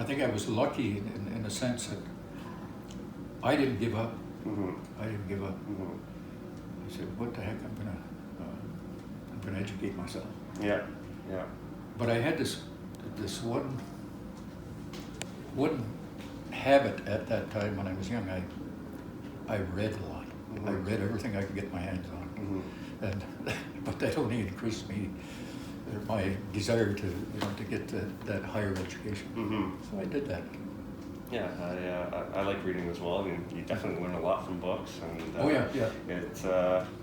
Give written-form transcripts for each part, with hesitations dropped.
think I was lucky in the sense that I didn't give up. I didn't give up. I said, what the heck, I'm gonna educate myself. Yeah, yeah. But I had this one habit at that time when I was young. I read a lot. I read everything I could get my hands on, but that only increased my desire to get that higher education. So I did that. Yeah, I like reading as well. I mean, you definitely learn a lot from books, and it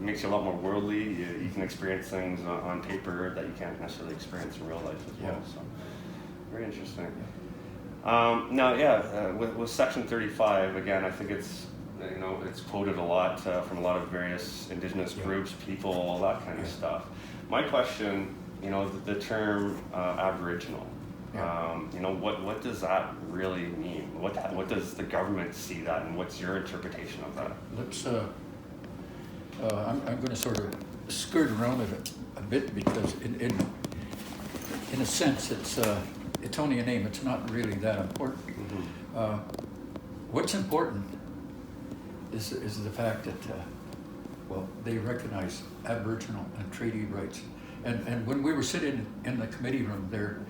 makes you a lot more worldly. You can experience things on paper that you can't necessarily experience in real life as well. So, very interesting. With Section 35, again, I think it's quoted a lot from a lot of various indigenous groups, people, all that kind of stuff. My question, the term Aboriginal. What does that really mean? What does the government see that, and what's your interpretation of that? Let's. I'm going to sort of skirt around it a bit because, in a sense, it's only a name. It's not really that important. What's important is the fact that they recognize Aboriginal and treaty rights, and when we were sitting in the committee room there.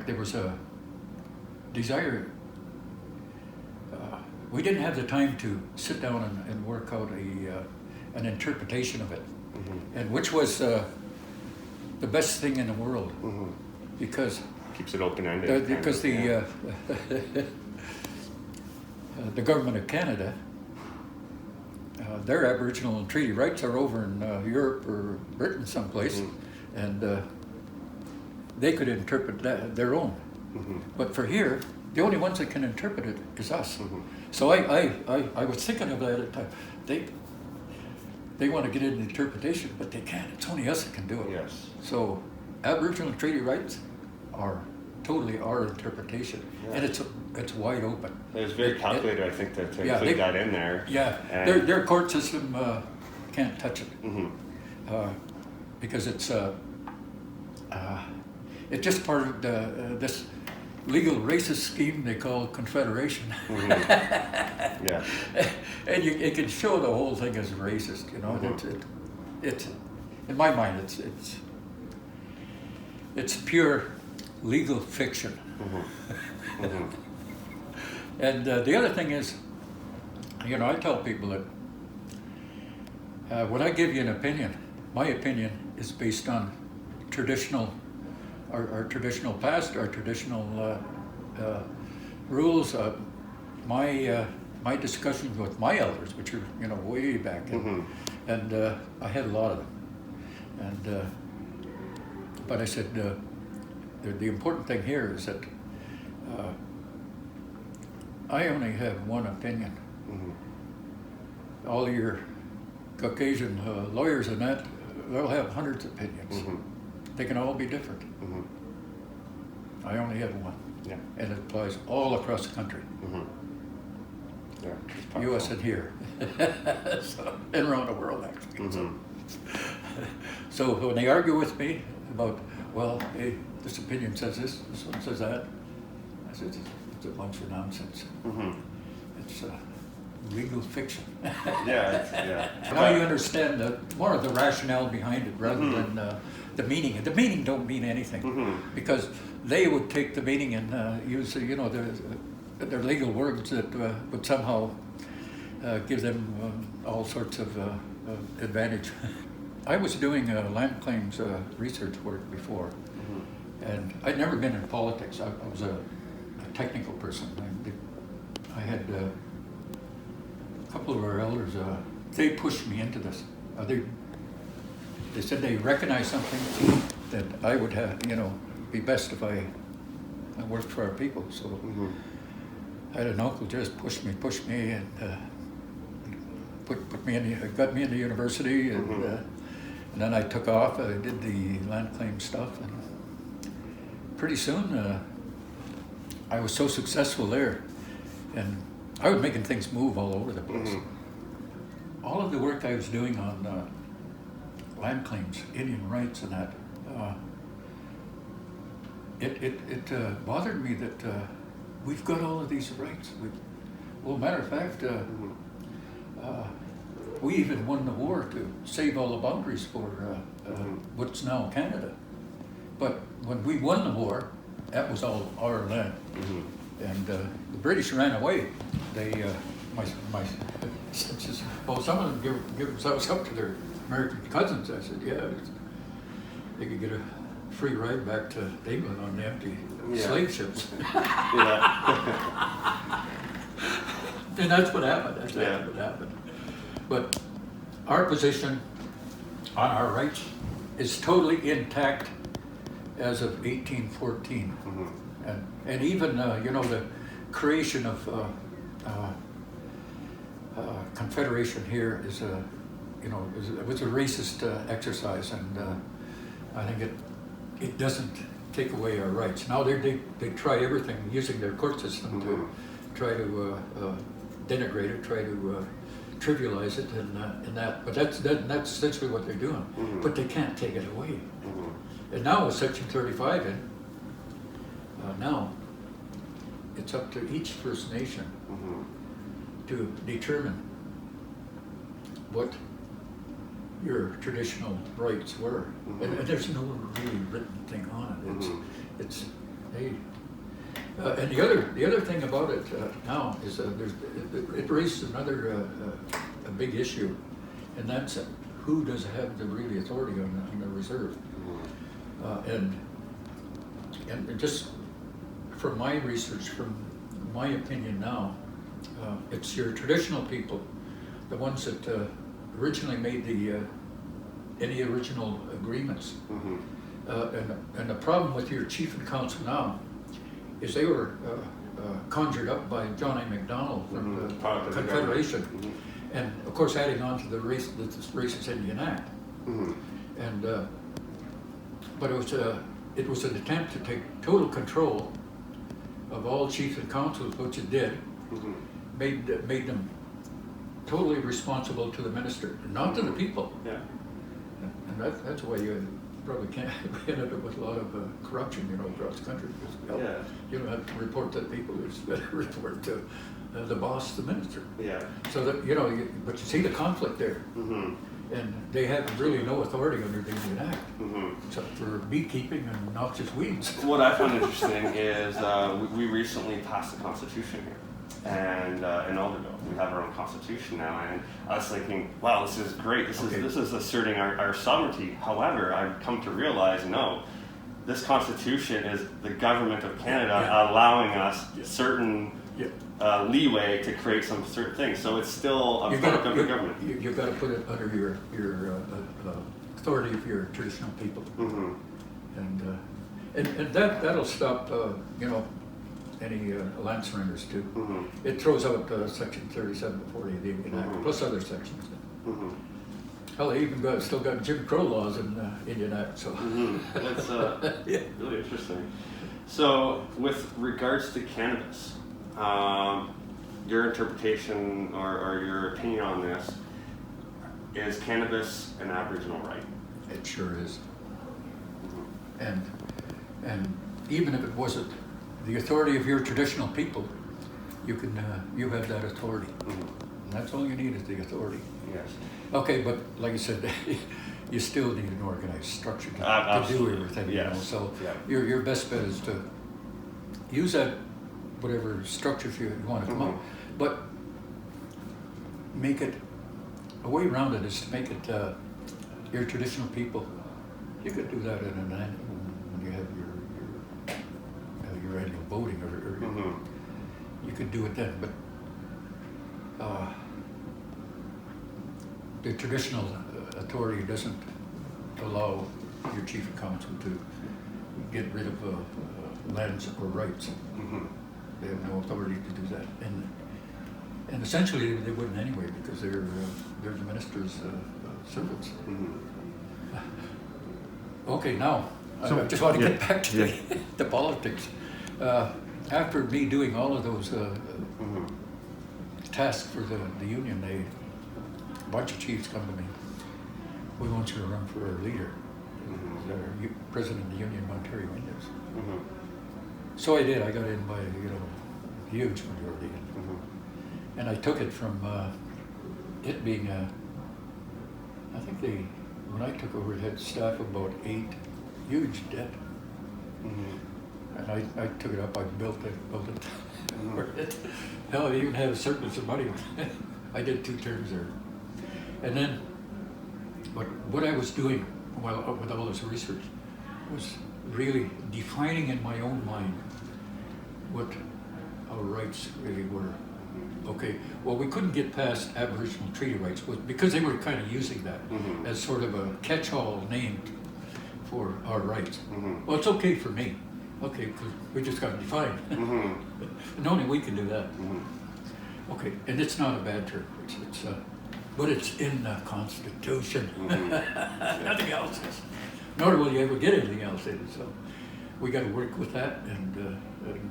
There was a desire. We didn't have the time to sit down and work out an interpretation of it, and which was the best thing in the world, because keeps it open-ended. Because the government of Canada, their Aboriginal and treaty rights are over in Europe or Britain someplace, and they could interpret their own. But for here, the only ones that can interpret it is us. So I was thinking of that at the time. They want to get into interpretation, but they can't. It's only us that can do it. Yes. So Aboriginal treaty rights are totally our interpretation, and it's wide open. It was very calculated, I think, to include that in there. Yeah, their court system can't touch it because it's just part of this legal racist scheme they call confederation. Yeah. And it can show the whole thing as racist, It's in my mind, it's pure legal fiction. And the other thing is, I tell people that when I give you an opinion, my opinion is based on our traditional past, our traditional rules. My discussions with my elders, which are way back, and I had a lot of them. And but I said the important thing here is that I only have one opinion. All your Caucasian lawyers and that, they'll have hundreds of opinions. They can all be different. I only have one, and it applies all across the country. U.S. and here, and around the world actually. So when they argue with me about, hey, this opinion says this one says that, I said it's a bunch of nonsense. It's legal fiction. Now you understand more of the rationale behind it rather than the meaning. The meaning don't mean anything because they would take the meaning and use their legal words that would somehow give them all sorts of advantage. I was doing land claims research work before, and I'd never been in politics. I was a technical person. I had a couple of our elders, they pushed me into this. They said they recognized something that I would have, be best if I worked for our people. So I had an uncle just pushed me, and got me into university, and then I took off. I did the land claim stuff, and pretty soon I was so successful there, and I was making things move all over the place. All of the work I was doing on land claims, Indian rights, and that, it bothered me that we've got all of these rights. Well, matter of fact, we even won the war to save all the boundaries for what's now Canada. But when we won the war, that was all our land. And the British ran away. They, my says, well, some of them give themselves up to their American cousins. I said, yeah, they could get a free ride back to England on the empty slave ships. And that's what happened. That's what happened. But our position on our rights is totally intact as of 1814. And even, the creation of confederation here is it was a racist exercise, and I think it doesn't take away our rights. Now they try everything using their court system to try to denigrate it, try to trivialize it, and that. But that's essentially what they're doing. But they can't take it away. And now with Section 35 in, now it's up to each First Nation to determine what your traditional rights were. And there's no really written thing on it. It's hey. And the other thing about it now is it raises another a big issue, and that's who does have the really authority on the reserve. And just from my research, from my opinion now, it's your traditional people, the ones that originally made any original agreements. And the problem with your chief and council now is they were conjured up by John A. Macdonald from the Confederation, and of course adding on to the Racist Indian Act. And but it was an attempt to take total control of all chiefs and councils, which it did. Made them totally responsible to the minister, not to the people. And that's why you probably can't ended up with a lot of corruption, across the country. You don't have to report to the people; you just better report to the boss, the minister. So that but you see the conflict there, and they have really no authority under the Indian Act, except for beekeeping and noxious weeds. What I found interesting is we recently passed the Constitution here. And in Alderville, we have our own constitution now, and I was thinking, wow, this is great. This is asserting our sovereignty. However, I've come to realize, no, this constitution is the government of Canada allowing us certain leeway to create some certain things. So it's still a product of the government. You've got to put it under your authority of your traditional people, and that'll stop any land surrenders too. It throws out Section 3740 of the Indian Act, plus other sections. Hell, they even still got Jim Crow laws in Indian Act. So that's really interesting. So, with regards to cannabis, your interpretation or your opinion on this, is cannabis an Aboriginal right? It sure is. And even if it wasn't the authority of your traditional people, you have that authority. And that's all you need is the authority. Yes. Okay, but like I said, you still need an organized structure to do everything. So your best bet is to use that whatever structures you want to come up, but make it a way around it is to make it your traditional people. You could do that in an annual when you have your annual voting, or you could do it then. But the traditional authority doesn't allow your chief of council to get rid of lands or rights. They have no authority to do that, and essentially they wouldn't anyway, because they're the minister's servants. Okay, now I just want to get back to the politics. After me doing all of those tasks for the union, a bunch of chiefs come to me. We want you to run for our leader. the president of the Union of Ontario Indians. Mm-hmm. So I did. I got in by a huge majority, and I took it from it being I think when I took over, it had staff of about 8, huge debt, and I took it up. I built it. Hell, I even had a surplus of money. I did 2 terms there, and then, but what I was doing with all this research was really defining in my own mind what our rights really were. Okay, well, we couldn't get past Aboriginal treaty rights because they were kind of using that as sort of a catch-all name for our rights. Well, it's okay for me. Okay, because we just got to define. And only we can do that. Okay, and it's not a bad term. But it's in the Constitution. Nothing else is. Nor will you ever get anything else in it. So we got to work with that, and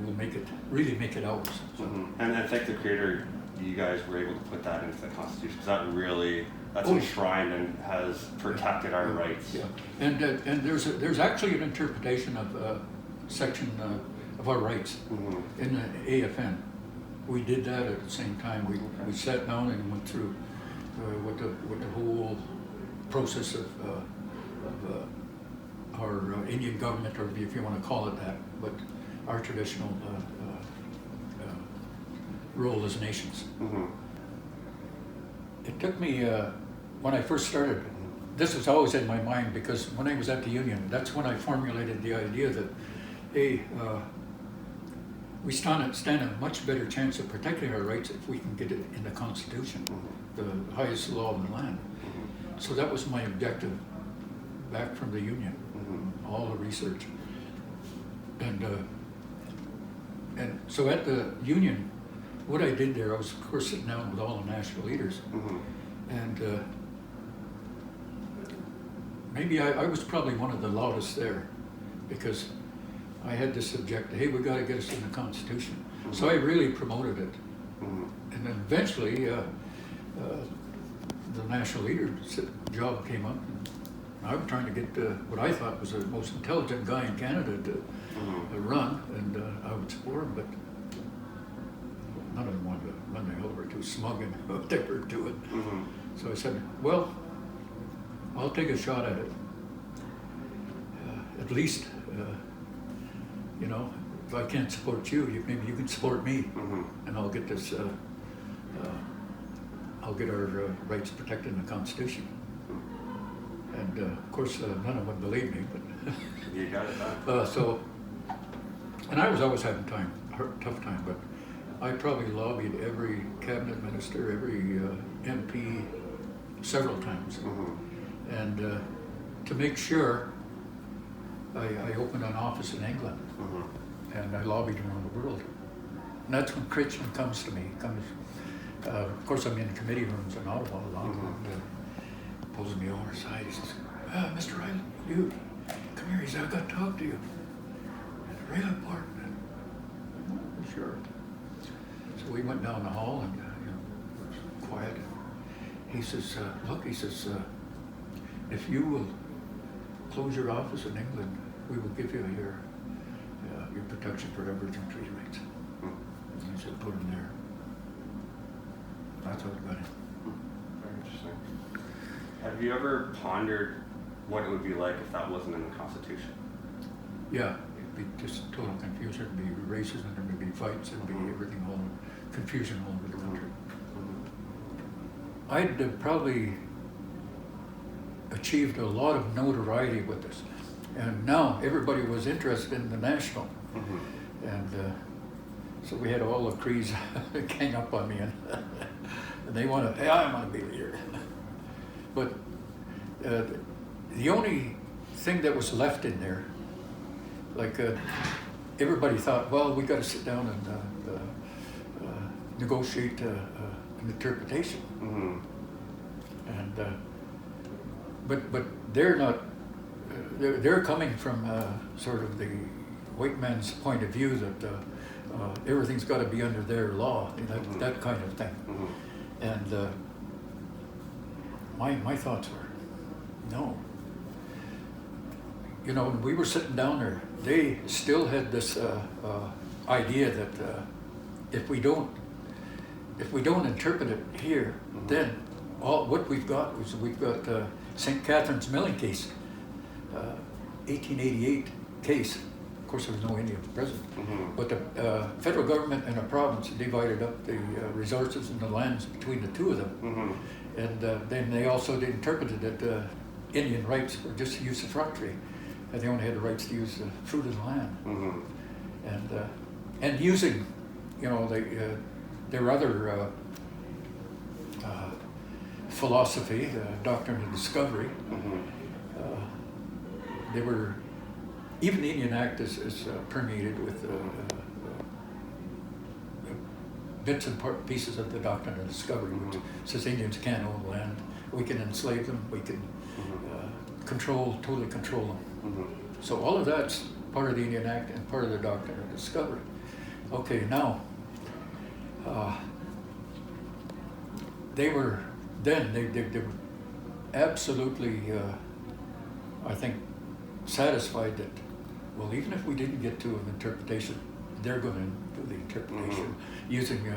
we'll really make it ours. So. And I think the Creator, you guys were able to put that into the Constitution, because that's enshrined and has protected our rights. Yeah, and there's actually an interpretation of section of our rights in the AFN. We did that at the same time. We sat down and went through with the whole process of our Indian government, or if you want to call it that, but our traditional role as nations. It took me, when I first started, this was always in my mind, because when I was at the Union, that's when I formulated the idea that, hey, we stand a much better chance of protecting our rights if we can get it in the Constitution, the highest law of the land. So that was my objective back from the Union, all the research. And so at the Union, what I did there, I was of course sitting down with all the national leaders, and maybe I was probably one of the loudest there, because I had this objective, hey, we got to get us in the Constitution. So I really promoted it. And then eventually, the national leader's job came up, and I was trying to get what I thought was the most intelligent guy in Canada to run, and I would support him, but none of them wanted to run. They all were too smug and whatever to it. So I said, well, I'll take a shot at it. At least, if I can't support you, maybe you can support me, and I'll get this. I'll get our rights protected in the Constitution. And of course, none of them would believe me, but you got it done. And I was always having tough time, but I probably lobbied every cabinet minister, every MP several times, and to make sure I opened an office in England, and I lobbied around the world. And that's when Critchman comes to me. Of course, I'm in the committee rooms in Ottawa a lot, and pulls me over aside. He says, Mr. Riley, you, come here. He said, I've got to talk to you. It's really important. Sure. So we went down the hall, and it was quiet. He says, look, he says, if you will close your office in England, we will give you your protection for Aboriginal treaty rights. And he said, put him there. That's how it got it. Very interesting. Have you ever pondered what it would be like if that wasn't in the Constitution? Yeah, it'd be just total confusion. There'd be racism, there'd be fights, there'd be everything, all confusion all over the country. I'd probably achieved a lot of notoriety with this, and now everybody was interested in the national, and so we had all the Crees gang up on me, and they want to, hey, I want to be here. But the only thing that was left in there, like everybody thought, well, we got to sit down and negotiate an interpretation, and but they're not. They're coming from sort of the white man's point of view that everything's got to be under their law, that kind of thing. And my thoughts were, no. you know, when we were sitting down there, they still had this idea that if we don't interpret it here, then what we've got is we've got St. Catherine's milling case, 1888 case. Of course, there was no Indian present, but the federal government and the province divided up the resources and the lands between the two of them, and then they also interpreted that Indian rights were just to use the fruit tree, and they only had the rights to use the fruit of the land, and using, you know, their other philosophy, the doctrine of discovery. They were, even the Indian Act is permeated with bits and pieces of the doctrine of discovery, which says Indians can't own land, we can enslave them, we can totally control them. So all of that's part of the Indian Act and part of the doctrine of discovery. Okay, now, they were absolutely, I think, satisfied that, well, even if we didn't get to an interpretation, they're going to do the interpretation using the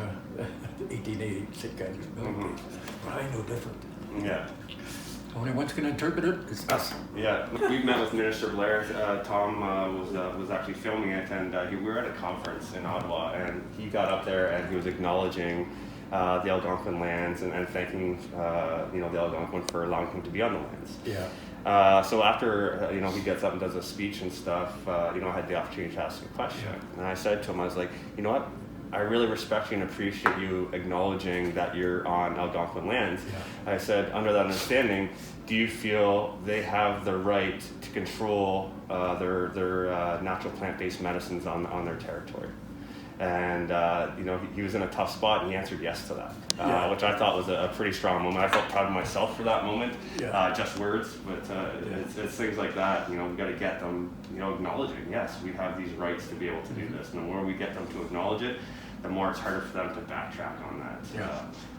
1880 St. Catherine's milling case. But I know different. Yeah. Only one's going to interpret it, it's us. Yeah, we've met with Minister Blair. Tom was actually filming it, and we were at a conference in Ottawa, and he got up there and he was acknowledging the Algonquin lands and thanking you know, the Algonquin for allowing him to be on the lands. Yeah. So after you know, he gets up and does a speech and stuff, you know, I had the opportunity to ask him a question, and I said to him, I was like, you know what? I really respect you and appreciate you acknowledging that you're on Algonquin lands. I said, under that understanding, do you feel they have the right to control their natural plant-based medicines on their territory? And you know, he was in a tough spot, and he answered yes to that, which I thought was a pretty strong moment. I felt proud of myself for that moment. Just words, but it's things like that. You know, we got to get them, you know, acknowledging, yes, we have these rights to be able to do this, and the more we get them to acknowledge it, the more it's harder for them to backtrack on that.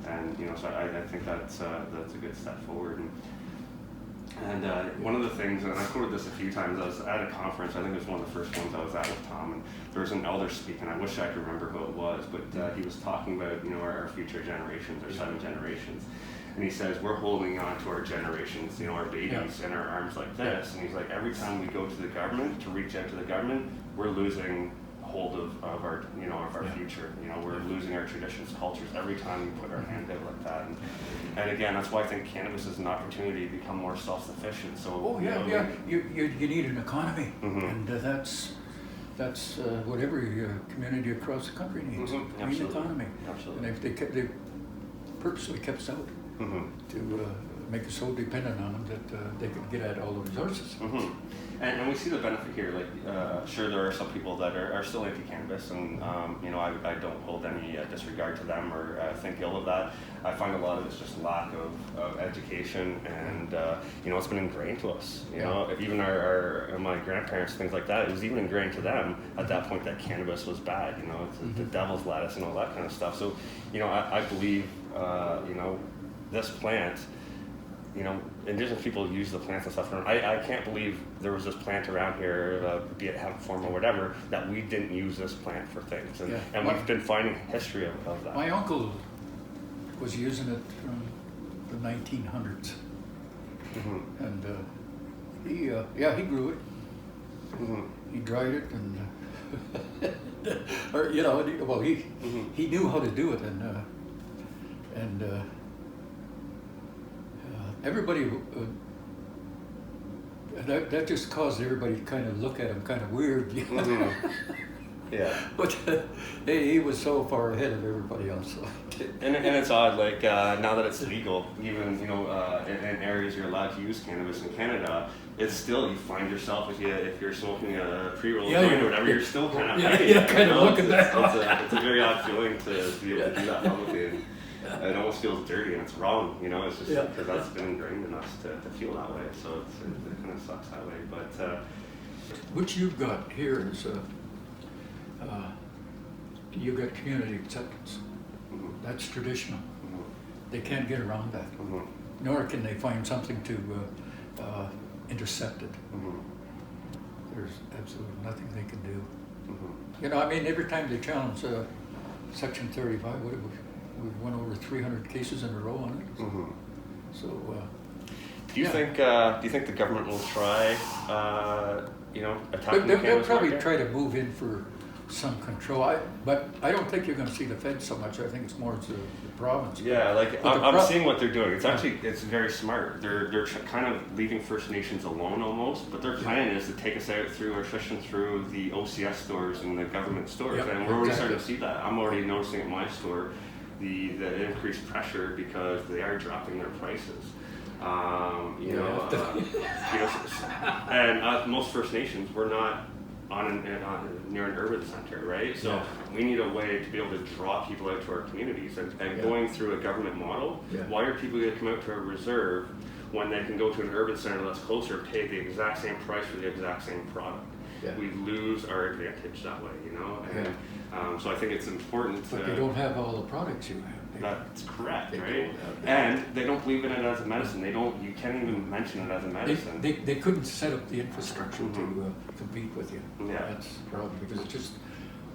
And you know, so I think that's a good step forward. And one of the things, and I quoted this a few times, I was at a conference, I think it was one of the first ones I was at with Tom, and there was an elder speaking, I wish I could remember who it was, but he was talking about, you know, our future generations, our 7 generations. And he says, we're holding on to our generations, you know, our babies in our arms like this. And he's like, every time we go to the government, to reach out to the government, we're losing hold of our, you know, of our future. You know, we're losing our traditions, cultures every time we put our hand out like that. And again, that's why I think cannabis is an opportunity to become more self-sufficient. So you need an economy, and that's what every community across the country needs. An economy. And if they purposely kept us out to make us so dependent on them that they could get at all the resources. And we see the benefit here. Like, sure, there are some people that are still anti-cannabis, and you know, I don't hold any disregard to them or think ill of that. I find a lot of it's just lack of education, and you know, it's been ingrained to us. You know, even my grandparents, things like that, it was even ingrained to them at that point that cannabis was bad. You know, it's the devil's lettuce and all that kind of stuff. So, you know, I believe you know, this plant. You know, Indigenous people use the plants and stuff. I can't believe there was this plant around here, be it hemp form or whatever, that we didn't use this plant for things. And we've been finding history of that. My uncle was using it from the 1900s. And he grew it. He dried it and, or, you know, he knew how to do it, and everybody, that just caused everybody to kind of look at him kind of weird, you know? But he was so far ahead of everybody else. So. And it's odd, like now that it's legal, even, you know, in areas you're allowed to use cannabis in Canada, it's still, you find yourself, if you're smoking a pre-roll joint or whatever, you're still kind of kind of looking back. It's a very odd feeling to be able to do that publicly. It almost feels dirty, and it's wrong, you know. It's just because that's been ingrained in us to feel that way. So it kind of sucks that way. But what you've got here is you've got community acceptance. That's traditional. They can't get around that. Nor can they find something to intercept it. there's absolutely nothing they can do. Mhm. You know, I mean, every time they challenge Section 35, we've went over 300 cases in a row on it. Mhm. So, Do you think the government will try, attacking the they'll cannabis probably market? try to move in for some control. But I don't think you're going to see the feds so much. I think it's more the province. Yeah, like But I'm seeing what they're doing. It's very smart. They're kind of leaving First Nations alone almost, but their plan is to take us out through our fishing through the OCS stores and the government stores, Yep, and we're already exactly. starting to see that. I'm already noticing at my store the increased pressure because they are dropping their prices. And most First Nations, we're not near an urban center, right? So we need a way to be able to draw people out to our communities. And going through a government model, why are people going to come out to a reserve when they can go to an urban center that's closer, pay the exact same price for the exact same product? Yeah. We lose our advantage that way, And so I think it's important to... But they don't have all the products you have. That's correct, They right? don't. And they don't believe in it as a medicine. You can't even mention it as a medicine. They couldn't set up the infrastructure to compete with you. Yeah. That's the problem, because it's just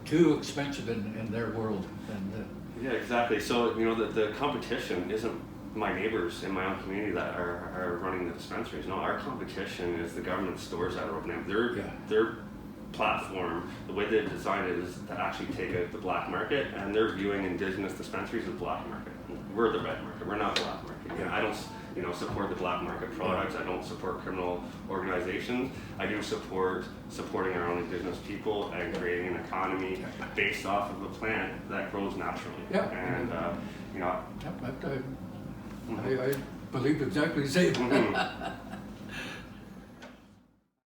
too expensive in their world. And Yeah, exactly. So, the competition isn't my neighbors in my own community that are running the dispensaries. No, our competition is the government stores that are opening. Their platform, the way they've designed it, is to actually take out the black market, and they're viewing Indigenous dispensaries as black market. We're the red market. We're not black market. I don't, support the black market products. I don't support criminal organizations. I do supporting our own Indigenous people and creating an economy based off of a plant that grows naturally. Yeah. And I believe exactly the same.